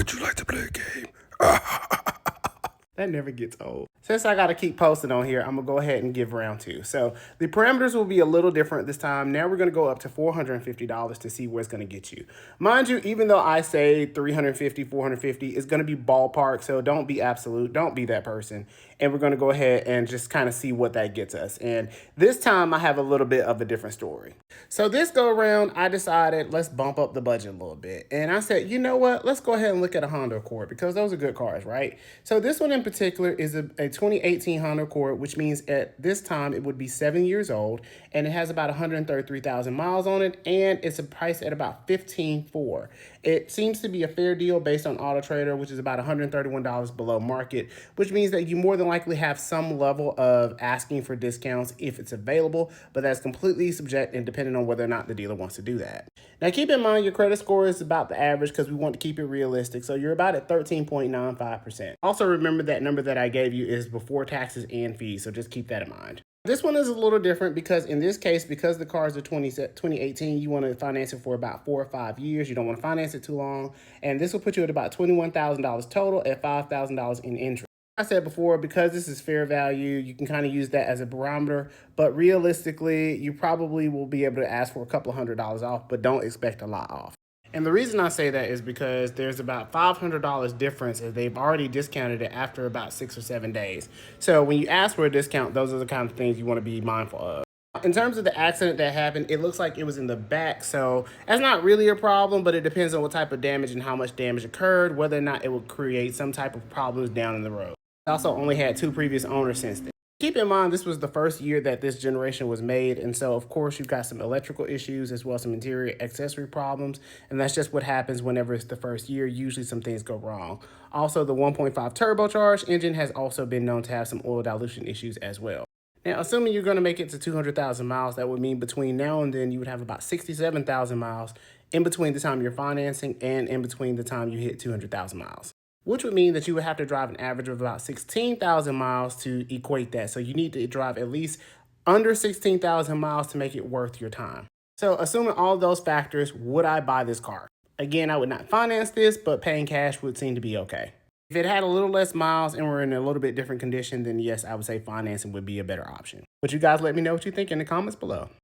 Would you like to play a game? That never gets old. Since I got to keep posting on here, I'm going to go ahead and give round two. So the parameters will be a little different this time. Now we're going to go up to $450 to see where it's going to get you. Mind you, even though I say $350, $450, it's going to be ballpark. So don't be absolute. Don't be that person. And we're going to go ahead and just kind of see what that gets us. And this time I have a little bit of a different story. So this go around, I decided let's bump up the budget a little bit. And I said, you know what? Let's go ahead and look at a Honda Accord because those are good cars, right? So this one in particular is a 2018 Honda Accord, which means at this time it would be 7 years old, and it has about 133,000 miles on it, and it's a price at about $15,400. It seems to be a fair deal based on Auto Trader, which is about $131 below market, which means that you more than likely have some level of asking for discounts if it's available, but that's completely subject and depending on whether or not the dealer wants to do that. Now keep in mind your credit score is about the average because we want to keep it realistic, so you're about at 13.95%. Also remember that number that I gave you is before taxes and fees, so just keep that in mind. This one is a little different because in this case, because the car is a 2018, you want to finance it for about 4 or 5 years. You don't want to finance it too long. And this will put you at about $21,000 total at $5,000 in interest. I said before, because this is fair value, you can kind of use that as a barometer, but realistically, you probably will be able to ask for a couple of $100 off, but don't expect a lot off. And the reason I say that is because there's about $500 difference as they've already discounted it after about 6 or 7 days. So when you ask for a discount, those are the kind of things you want to be mindful of. In terms of the accident that happened, it looks like it was in the back, so that's not really a problem, but it depends on what type of damage and how much damage occurred, whether or not it will create some type of problems down in the road. It also only had 2 previous owners since then. Keep in mind, this was the first year that this generation was made, and so, of course, you've got some electrical issues as well as some interior accessory problems, and that's just what happens whenever it's the first year. Usually some things go wrong. Also, the 1.5 turbocharged engine has also been known to have some oil dilution issues as well. Now, assuming you're going to make it to 200,000 miles, that would mean between now and then you would have about 67,000 miles in between the time you're financing and in between the time you hit 200,000 miles. Which would mean that you would have to drive an average of about 16,000 miles to equate that. So you need to drive at least under 16,000 miles to make it worth your time. So assuming all those factors, would I buy this car? Again, I would not finance this, but paying cash would seem to be okay. If it had a little less miles and we're in a little bit different condition, then yes, I would say financing would be a better option. But you guys let me know what you think in the comments below.